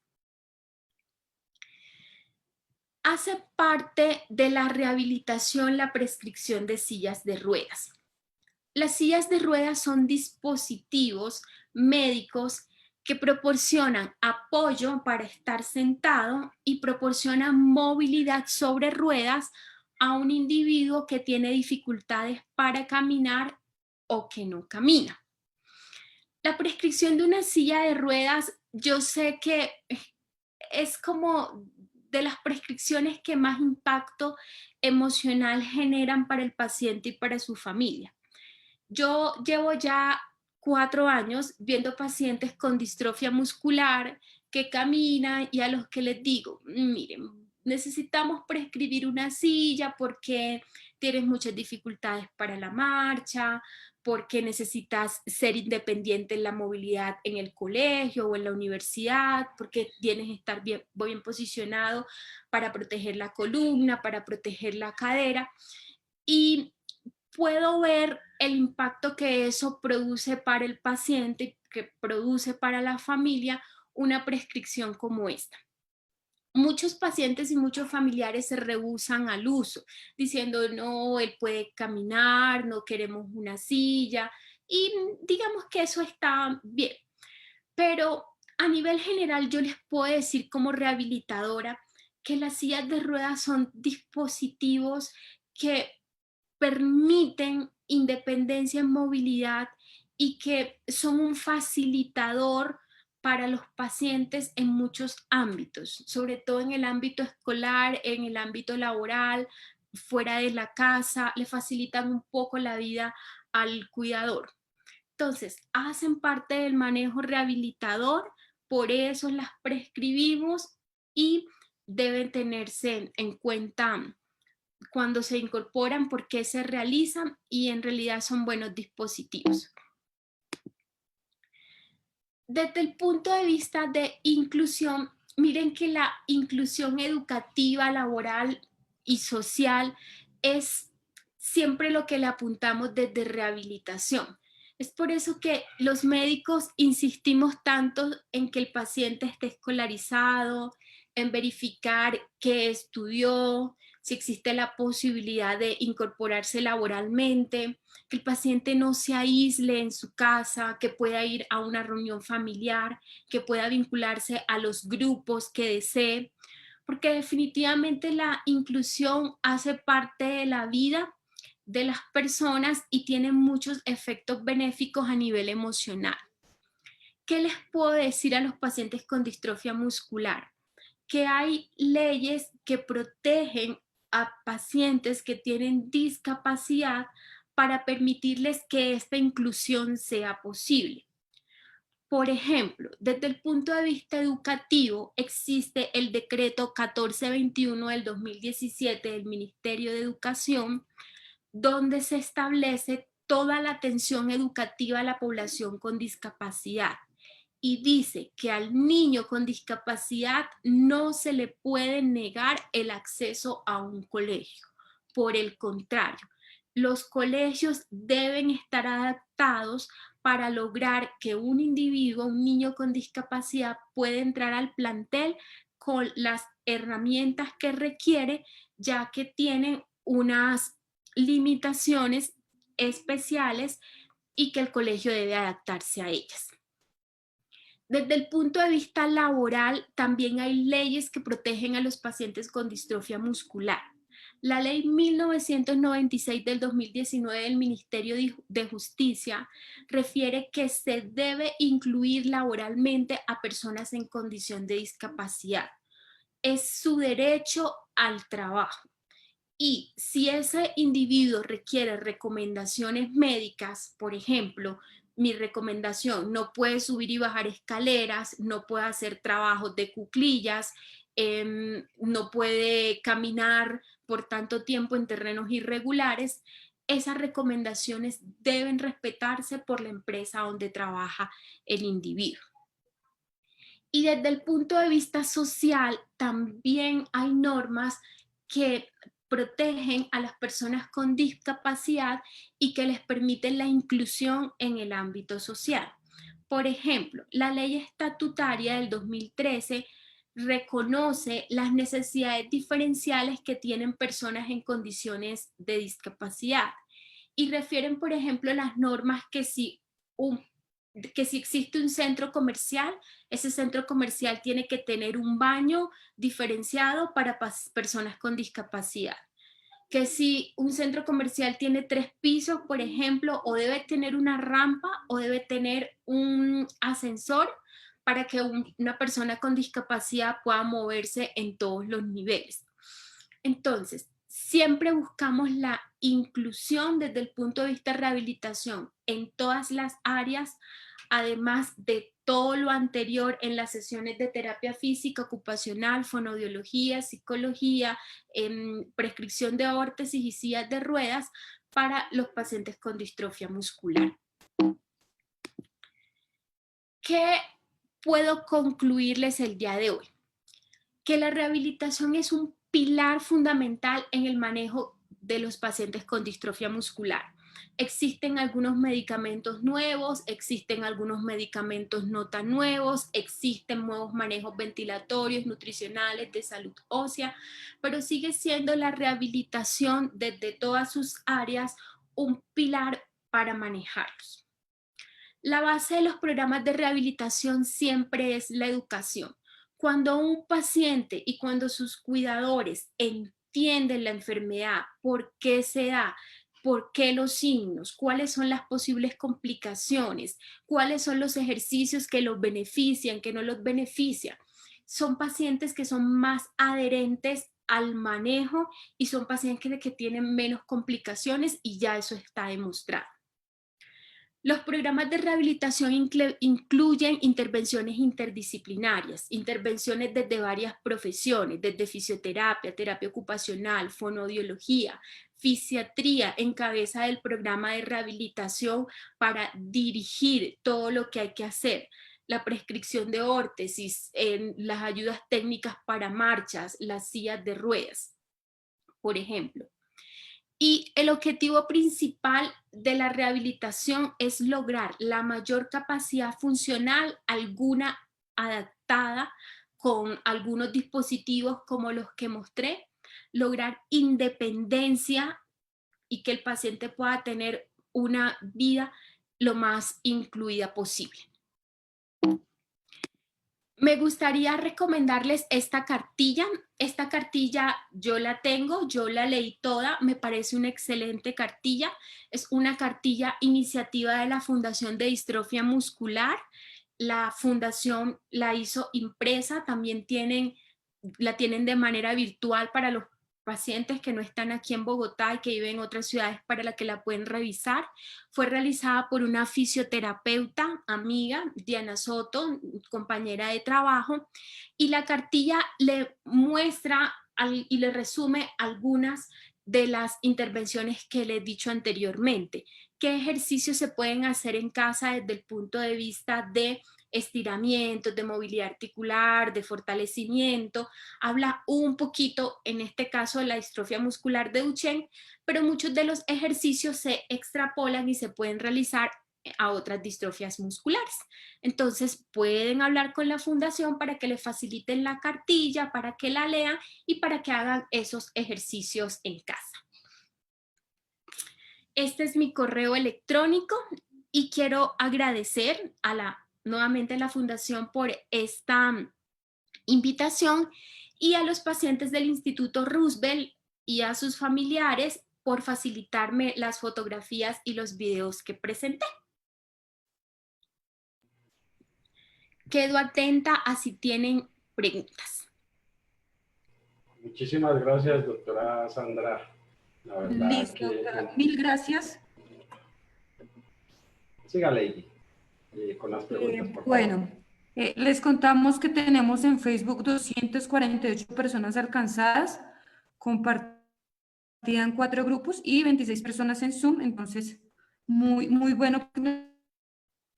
Hace parte de la rehabilitación la prescripción de sillas de ruedas. Las sillas de ruedas son dispositivos médicos que proporcionan apoyo para estar sentado y proporcionan movilidad sobre ruedas a un individuo que tiene dificultades para caminar o que no camina. La prescripción de una silla de ruedas, yo sé que es como de las prescripciones que más impacto emocional generan para el paciente y para su familia. Yo llevo ya 4 años viendo pacientes con distrofia muscular que caminan y a los que les digo, miren, necesitamos prescribir una silla porque tienes muchas dificultades para la marcha, porque necesitas ser independiente en la movilidad en el colegio o en la universidad, porque tienes que estar bien posicionado para proteger la columna, para proteger la cadera. Y puedo ver el impacto que eso produce para el paciente, que produce para la familia una prescripción como esta. Muchos pacientes y muchos familiares se rehúsan al uso, diciendo, no, él puede caminar, no queremos una silla, y digamos que eso está bien. Pero a nivel general yo les puedo decir como rehabilitadora que las sillas de ruedas son dispositivos que permiten independencia en movilidad y que son un facilitador para los pacientes en muchos ámbitos, sobre todo en el ámbito escolar, en el ámbito laboral, fuera de la casa, le facilitan un poco la vida al cuidador. Entonces, hacen parte del manejo rehabilitador, por eso las prescribimos y deben tenerse en cuenta cuando se incorporan, por qué se realizan y en realidad son buenos dispositivos. Desde el punto de vista de inclusión, miren que la inclusión educativa, laboral y social es siempre lo que le apuntamos desde rehabilitación. Es por eso que los médicos insistimos tanto en que el paciente esté escolarizado, en verificar qué estudió, si existe la posibilidad de incorporarse laboralmente, que el paciente no se aísle en su casa, que pueda ir a una reunión familiar, que pueda vincularse a los grupos que desee, porque definitivamente la inclusión hace parte de la vida de las personas y tiene muchos efectos benéficos a nivel emocional. ¿Qué les puedo decir a los pacientes con distrofia muscular? Que hay leyes que protegen a pacientes que tienen discapacidad para permitirles que esta inclusión sea posible. Por ejemplo, desde el punto de vista educativo, existe el decreto 1421 del 2017 del Ministerio de Educación, donde se establece toda la atención educativa a la población con discapacidad y dice que al niño con discapacidad no se le puede negar el acceso a un colegio. Por el contrario, los colegios deben estar adaptados para lograr que un individuo, un niño con discapacidad, pueda entrar al plantel con las herramientas que requiere, ya que tienen unas limitaciones especiales y que el colegio debe adaptarse a ellas. Desde el punto de vista laboral, también hay leyes que protegen a los pacientes con distrofia muscular. La ley 1996 del 2019 del Ministerio de Justicia refiere que se debe incluir laboralmente a personas en condición de discapacidad. Es su derecho al trabajo. Y si ese individuo requiere recomendaciones médicas, por ejemplo, mi recomendación, no puede subir y bajar escaleras, no puede hacer trabajos de cuclillas, no puede caminar por tanto tiempo en terrenos irregulares, esas recomendaciones deben respetarse por la empresa donde trabaja el individuo. Y desde el punto de vista social, también hay normas que protegen a las personas con discapacidad y que les permiten la inclusión en el ámbito social. Por ejemplo, la ley estatutaria del 2013 reconoce las necesidades diferenciales que tienen personas en condiciones de discapacidad y refieren, por ejemplo, las normas que si existe un centro comercial, ese centro comercial tiene que tener un baño diferenciado para personas con discapacidad. Que si un centro comercial tiene 3 pisos, por ejemplo, o debe tener una rampa o debe tener un ascensor para que una persona con discapacidad pueda moverse en todos los niveles. Entonces, siempre buscamos la inclusión desde el punto de vista de rehabilitación en todas las áreas, además de todo lo anterior en las sesiones de terapia física, ocupacional, fonoaudiología, psicología, prescripción de órtesis y sillas de ruedas para los pacientes con distrofia muscular. ¿Qué puedo concluirles el día de hoy? Que la rehabilitación es un pilar fundamental en el manejo de los pacientes con distrofia muscular. Existen algunos medicamentos nuevos, existen algunos medicamentos no tan nuevos, existen nuevos manejos ventilatorios, nutricionales, de salud ósea, pero sigue siendo la rehabilitación desde todas sus áreas un pilar para manejarlos. La base de los programas de rehabilitación siempre es la educación. Cuando un paciente y cuando sus cuidadores entienden la enfermedad, por qué se da, por qué los signos, cuáles son las posibles complicaciones, cuáles son los ejercicios que los benefician, que no los benefician, son pacientes que son más adherentes al manejo y son pacientes que tienen menos complicaciones y ya eso está demostrado. Los programas de rehabilitación incluyen intervenciones interdisciplinarias, intervenciones desde varias profesiones, desde fisioterapia, terapia ocupacional, fonoaudiología, fisiatría en cabeza del programa de rehabilitación para dirigir todo lo que hay que hacer, la prescripción de órtesis, las ayudas técnicas para marchas, las sillas de ruedas, por ejemplo. Y el objetivo principal de la rehabilitación es lograr la mayor capacidad funcional, alguna adaptada con algunos dispositivos como los que mostré, lograr independencia y que el paciente pueda tener una vida lo más incluida posible. Me gustaría recomendarles esta cartilla. Esta cartilla yo la tengo, yo la leí toda, me parece una excelente cartilla. Es una cartilla iniciativa de la Fundación de Distrofia Muscular. La fundación la hizo impresa, también la tienen de manera virtual para los pacientes que no están aquí en Bogotá y que viven en otras ciudades para la que la pueden revisar. Fue realizada por una fisioterapeuta, amiga, Diana Soto, compañera de trabajo, y la cartilla le muestra y le resume algunas de las intervenciones que les he dicho anteriormente. ¿Qué ejercicios se pueden hacer en casa desde el punto de vista de estiramientos, de movilidad articular, de fortalecimiento? Habla un poquito, en este caso, de la distrofia muscular de Duchenne, pero muchos de los ejercicios se extrapolan y se pueden realizar a otras distrofias musculares. Entonces pueden hablar con la fundación para que les faciliten la cartilla, para que la lean y para que hagan esos ejercicios en casa. Este es mi correo electrónico y quiero agradecer nuevamente a la fundación por esta invitación y a los pacientes del Instituto Roosevelt y a sus familiares por facilitarme las fotografías y los videos que presenté. Quedo atenta a si tienen preguntas. Muchísimas gracias, doctora Sandra. La verdad. Listo, doctora. Mil gracias. Siga, Lady, con las preguntas, por favor. Bueno, les contamos que tenemos en Facebook 248 personas alcanzadas, compartida en 4 grupos y 26 personas en Zoom. Entonces, muy bueno que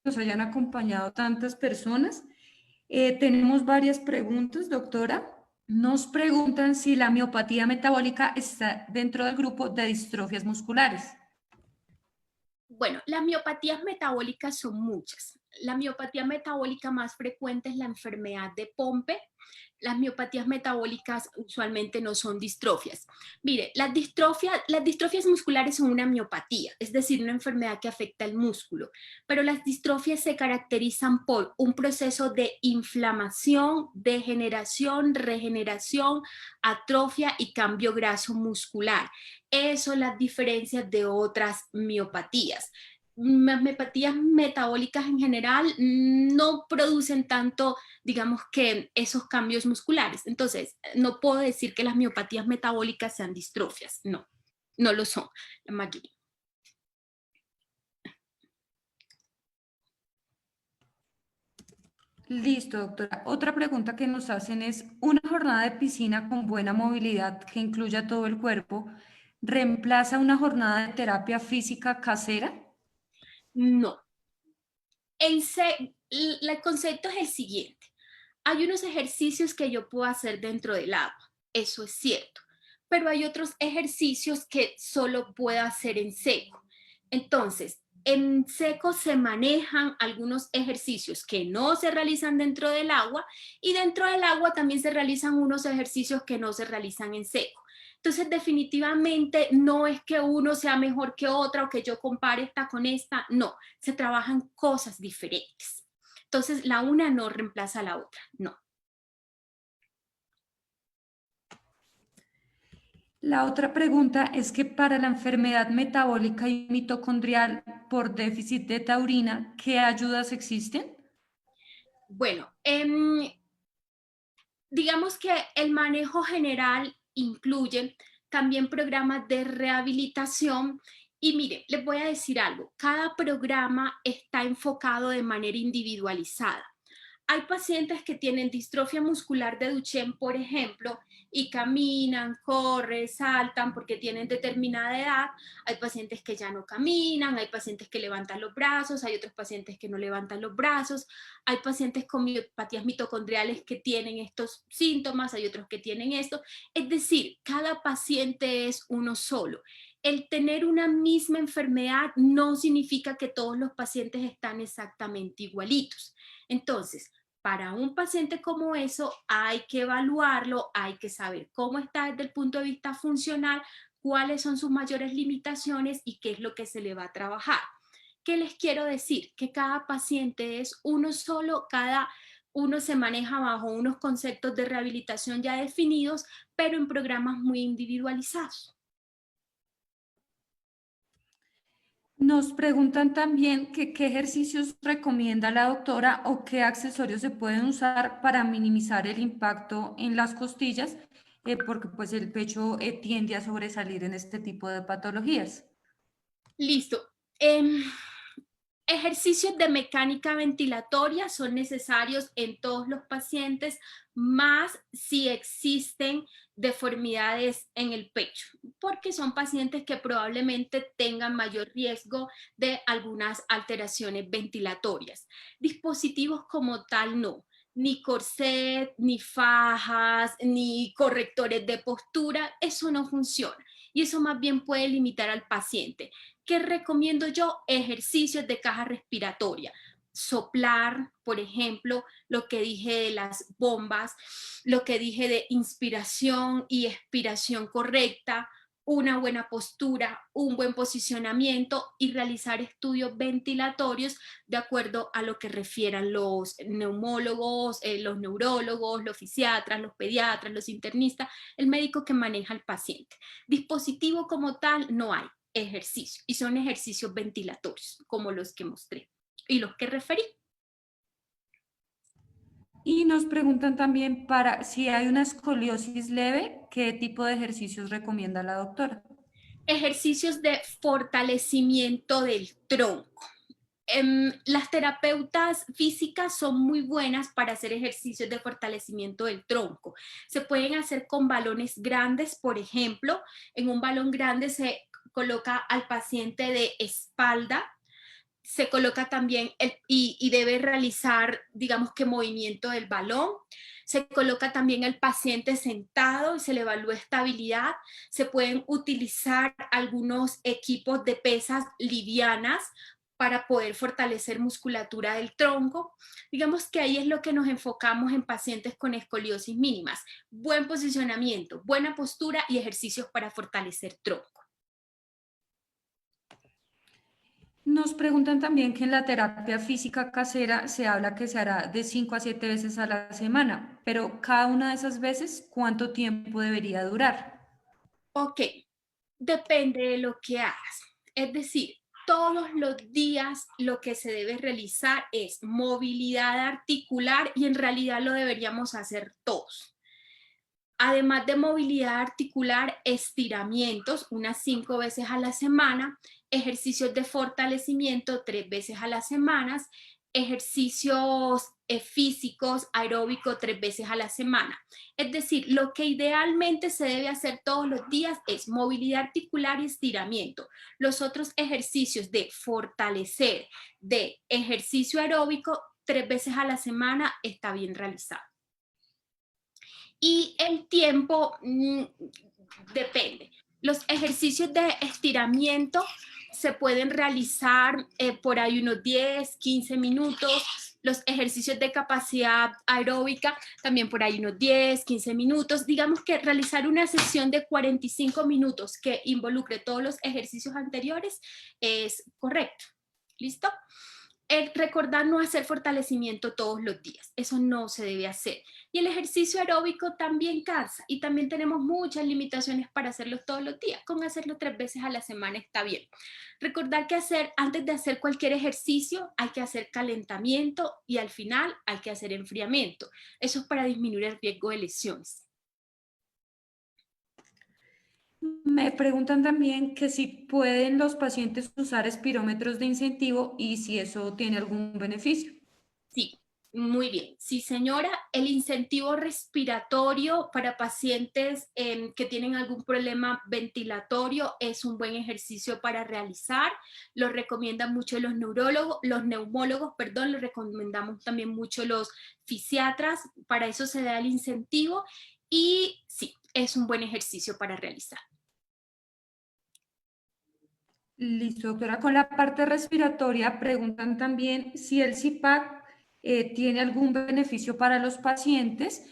nos hayan acompañado tantas personas. Tenemos varias preguntas, doctora. Nos preguntan si la miopatía metabólica está dentro del grupo de distrofias musculares. Bueno, las miopatías metabólicas son muchas. La miopatía metabólica más frecuente es la enfermedad de Pompe. Las miopatías metabólicas usualmente no son distrofias. Mire, las distrofias musculares son una miopatía, es decir, una enfermedad que afecta el músculo, pero las distrofias se caracterizan por un proceso de inflamación, degeneración, regeneración, atrofia y cambio graso muscular. Eso las diferencias de otras miopatías. Miopatías metabólicas en general no producen tanto, digamos, que esos cambios musculares. Entonces, no puedo decir que las miopatías metabólicas sean distrofias. No, no lo son, la mayoría. Listo, doctora. Otra pregunta que nos hacen es, ¿una jornada de piscina con buena movilidad que incluya todo el cuerpo reemplaza una jornada de terapia física casera? No. El concepto es el siguiente. Hay unos ejercicios que yo puedo hacer dentro del agua, eso es cierto, pero hay otros ejercicios que solo puedo hacer en seco. Entonces, en seco se manejan algunos ejercicios que no se realizan dentro del agua y dentro del agua también se realizan unos ejercicios que no se realizan en seco. Entonces, definitivamente no es que uno sea mejor que otra o que yo compare esta con esta, no, se trabajan cosas diferentes. Entonces, la una no reemplaza a la otra, no. La otra pregunta es que para la enfermedad metabólica y mitocondrial por déficit de taurina, ¿qué ayudas existen? Bueno, digamos que el manejo general incluye también programas de rehabilitación y mire, les voy a decir algo, cada programa está enfocado de manera individualizada. Hay pacientes que tienen distrofia muscular de Duchenne, por ejemplo, y caminan, corren, saltan porque tienen determinada edad. Hay pacientes que ya no caminan, hay pacientes que levantan los brazos, hay otros pacientes que no levantan los brazos, hay pacientes con miopatías mitocondriales que tienen estos síntomas, hay otros que tienen esto. Es decir, cada paciente es uno solo. El tener una misma enfermedad no significa que todos los pacientes están exactamente igualitos. Entonces, para un paciente como eso hay que evaluarlo, hay que saber cómo está desde el punto de vista funcional, cuáles son sus mayores limitaciones y qué es lo que se le va a trabajar. ¿Qué les quiero decir? Que cada paciente es uno solo, cada uno se maneja bajo unos conceptos de rehabilitación ya definidos, pero en programas muy individualizados. Nos preguntan también que qué ejercicios recomienda la doctora o qué accesorios se pueden usar para minimizar el impacto en las costillas, porque pues el pecho tiende a sobresalir en este tipo de patologías. Listo. Ejercicios de mecánica ventilatoria son necesarios en todos los pacientes, más si existen deformidades en el pecho, porque son pacientes que probablemente tengan mayor riesgo de algunas alteraciones ventilatorias. Dispositivos como tal no, ni corset, ni fajas, ni correctores de postura, eso no funciona y eso más bien puede limitar al paciente. ¿Qué recomiendo yo? Ejercicios de caja respiratoria. Soplar, por ejemplo, lo que dije de las bombas, lo que dije de inspiración y expiración correcta, una buena postura, un buen posicionamiento y realizar estudios ventilatorios de acuerdo a lo que refieran los neumólogos, los neurólogos, los fisiatras, los pediatras, los internistas, el médico que maneja al paciente. Dispositivo como tal no hay, ejercicio y son ejercicios ventilatorios como los que mostré y los que referí. Y nos preguntan también para si hay una escoliosis leve, ¿qué tipo de ejercicios recomienda la doctora? Ejercicios de fortalecimiento del tronco. Las terapeutas físicas son muy buenas para hacer ejercicios de fortalecimiento del tronco. Se pueden hacer con balones grandes, por ejemplo, en un balón grande se coloca al paciente de espalda, se coloca también y debe realizar, digamos que movimiento del balón. Se coloca también el paciente sentado y se le evalúa estabilidad. Se pueden utilizar algunos equipos de pesas livianas para poder fortalecer musculatura del tronco. Digamos que ahí es lo que nos enfocamos en pacientes con escoliosis mínimas. Buen posicionamiento, buena postura y ejercicios para fortalecer tronco. Nos preguntan también que en la terapia física casera se habla que se hará de 5 a 7 veces a la semana, pero cada una de esas veces, ¿cuánto tiempo debería durar? Ok, depende de lo que hagas. Es decir, todos los días lo que se debe realizar es movilidad articular y en realidad lo deberíamos hacer todos. Además de movilidad articular, estiramientos unas 5 veces a la semana, ejercicios de fortalecimiento 3 veces a la semana, ejercicios físicos, aeróbicos 3 veces a la semana. Es decir, lo que idealmente se debe hacer todos los días es movilidad articular y estiramiento. Los otros ejercicios de fortalecer, de ejercicio aeróbico 3 veces a la semana está bien realizado. Y el tiempo depende. Los ejercicios de estiramiento se pueden realizar por ahí unos 10, 15 minutos. Los ejercicios de capacidad aeróbica también por ahí unos 10, 15 minutos. Digamos que realizar una sesión de 45 minutos que involucre todos los ejercicios anteriores es correcto. ¿Listo? Recordar no hacer fortalecimiento todos los días, eso no se debe hacer. Y el ejercicio aeróbico también cansa y también tenemos muchas limitaciones para hacerlo todos los días. Con hacerlo 3 veces a la semana está bien. Recordar que antes de hacer cualquier ejercicio hay que hacer calentamiento y al final hay que hacer enfriamiento. Eso es para disminuir el riesgo de lesiones. Me preguntan también que si pueden los pacientes usar espirómetros de incentivo y si eso tiene algún beneficio. Sí, muy bien. Sí, señora, el incentivo respiratorio para pacientes que tienen algún problema ventilatorio es un buen ejercicio para realizar. Lo recomiendan mucho los neumólogos, lo recomendamos también mucho los fisiatras. Para eso se da el incentivo y sí, es un buen ejercicio para realizar. Listo, doctora. Con la parte respiratoria preguntan también si el CPAP tiene algún beneficio para los pacientes,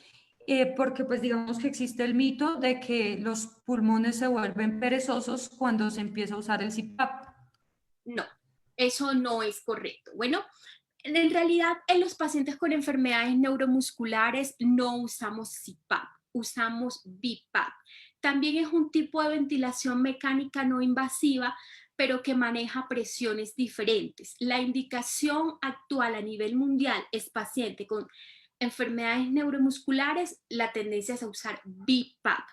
porque pues digamos que existe el mito de que los pulmones se vuelven perezosos cuando se empieza a usar el CPAP. No, eso no es correcto. Bueno, en realidad en los pacientes con enfermedades neuromusculares no usamos CPAP, usamos BiPAP. También es un tipo de ventilación mecánica no invasiva, pero que maneja presiones diferentes. La indicación actual a nivel mundial es paciente con enfermedades neuromusculares, la tendencia es a usar BiPAP.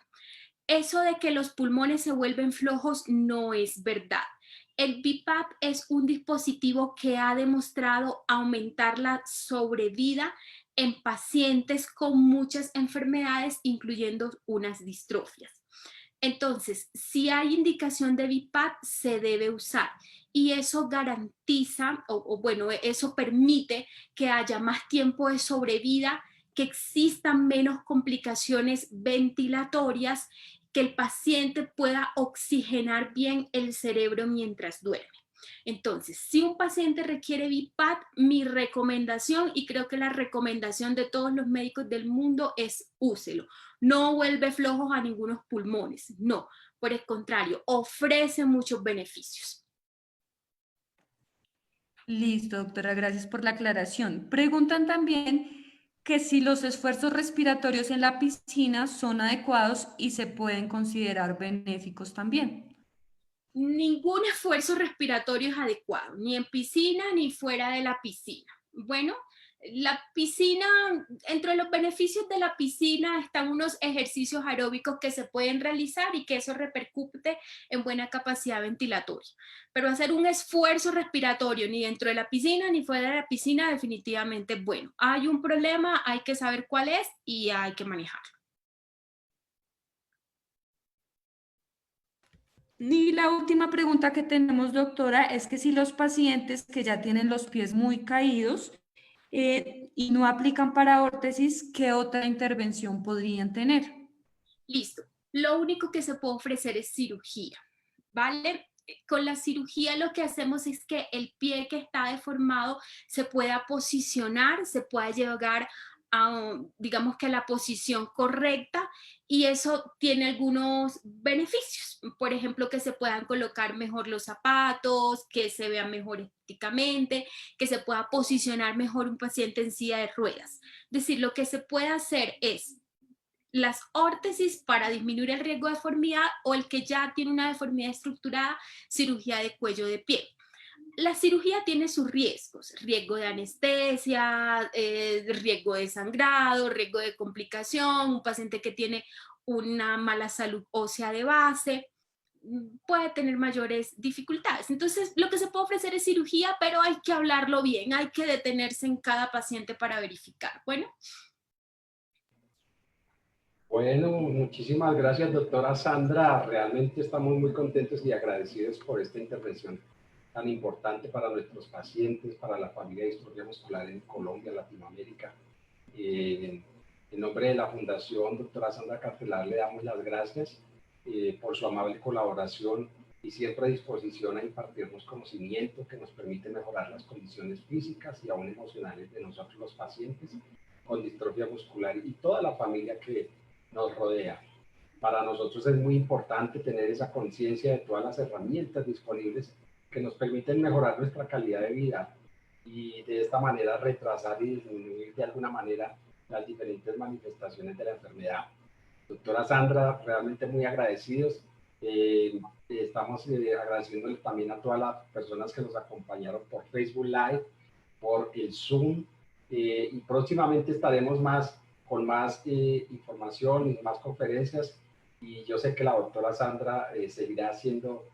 Eso de que los pulmones se vuelven flojos no es verdad. El BiPAP es un dispositivo que ha demostrado aumentar la sobrevida en pacientes con muchas enfermedades, incluyendo unas distrofias. Entonces, si hay indicación de BiPAP, se debe usar. Y eso garantiza, bueno, eso permite que haya más tiempo de sobrevida, que existan menos complicaciones ventilatorias, que el paciente pueda oxigenar bien el cerebro mientras duerme. Entonces, si un paciente requiere BiPAP, mi recomendación, y creo que la recomendación de todos los médicos del mundo es úselo. No vuelve flojos a ningunos pulmones, no. Por el contrario, ofrece muchos beneficios. Listo, doctora, gracias por la aclaración. Preguntan también que si los esfuerzos respiratorios en la piscina son adecuados y se pueden considerar benéficos también. Ningún esfuerzo respiratorio es adecuado, ni en piscina ni fuera de la piscina. Bueno, la piscina, entre los beneficios de la piscina están unos ejercicios aeróbicos que se pueden realizar y que eso repercute en buena capacidad ventilatoria. Pero hacer un esfuerzo respiratorio ni dentro de la piscina ni fuera de la piscina definitivamente es bueno. Hay un problema, hay que saber cuál es y hay que manejarlo. Y la última pregunta que tenemos, doctora, es que si los pacientes que ya tienen los pies muy caídos y no aplican para órtesis, ¿qué otra intervención podrían tener? Listo. Lo único que se puede ofrecer es cirugía, ¿vale? Con la cirugía lo que hacemos es que el pie que está deformado se pueda posicionar, se pueda llegar a, digamos que a la posición correcta, y eso tiene algunos beneficios. Por ejemplo, que se puedan colocar mejor los zapatos, que se vea mejor estéticamente, que se pueda posicionar mejor un paciente en silla de ruedas. Es decir, lo que se puede hacer es las órtesis para disminuir el riesgo de deformidad, o el que ya tiene una deformidad estructurada, cirugía de cuello de pie. La cirugía tiene sus riesgos: riesgo de anestesia, riesgo de sangrado, riesgo de complicación, un paciente que tiene una mala salud ósea de base puede tener mayores dificultades. Entonces, lo que se puede ofrecer es cirugía, pero hay que hablarlo bien, hay que detenerse en cada paciente para verificar. Bueno, muchísimas gracias, doctora Sandra. Realmente estamos muy contentos y agradecidos por esta intervención tan importante para nuestros pacientes, para la familia de distrofia muscular en Colombia, Latinoamérica. En nombre de la Fundación Doctora Sandra Cartelar le damos las gracias por su amable colaboración y siempre a disposición a impartirnos conocimiento que nos permite mejorar las condiciones físicas y aún emocionales de nosotros los pacientes con distrofia muscular y toda la familia que nos rodea. Para nosotros es muy importante tener esa conciencia de todas las herramientas disponibles que nos permiten mejorar nuestra calidad de vida y de esta manera retrasar y disminuir de alguna manera las diferentes manifestaciones de la enfermedad. Doctora Sandra, realmente muy agradecidos. Estamos agradeciéndole también a todas las personas que nos acompañaron por Facebook Live, por el Zoom, y próximamente estaremos con más información y más conferencias, y yo sé que la doctora Sandra seguirá haciendo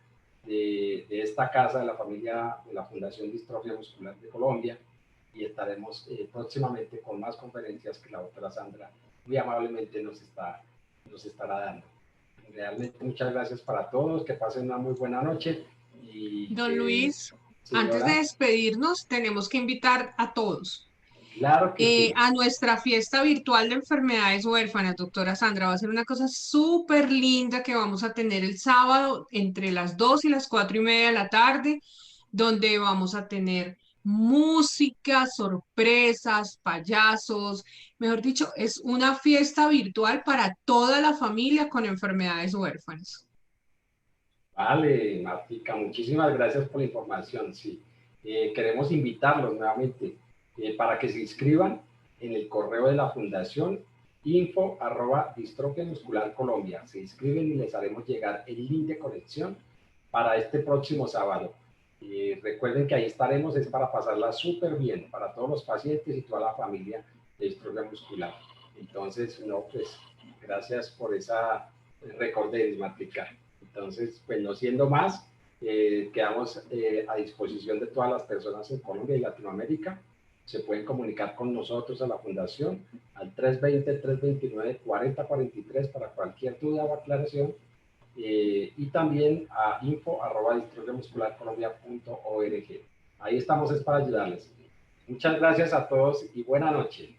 de esta casa de la familia de la Fundación Distrofia Muscular de Colombia, y estaremos próximamente con más conferencias que la doctora Sandra muy amablemente nos estará dando. Realmente muchas gracias para todos, que pasen una muy buena noche. Y Don Luis, señora, antes de despedirnos, tenemos que invitar a todos claro que sí. a nuestra fiesta virtual de enfermedades huérfanas, doctora Sandra. Va a ser una cosa súper linda que vamos a tener el sábado entre las 2 y las 4:30 de la tarde, donde vamos a tener música, sorpresas, payasos. Mejor dicho, es una fiesta virtual para toda la familia con enfermedades huérfanas. Vale, Martica, muchísimas gracias por la información. Sí, queremos invitarlos nuevamente para que se inscriban en el correo de la Fundación info@distrofiamuscularcolombia. Se inscriben y les haremos llegar el link de conexión para este próximo sábado. Recuerden que ahí estaremos, es para pasarla súper bien para todos los pacientes y toda la familia de distrofia muscular. Entonces, no, pues, gracias por esa recordés, Martica. Entonces, pues no siendo más, quedamos a disposición de todas las personas en Colombia y Latinoamérica. Se pueden comunicar con nosotros a la Fundación al 320-329-4043 para cualquier duda o aclaración, y también a info@distrofiamuscularcolombia.org. Ahí estamos, es para ayudarles. Muchas gracias a todos y buena noche.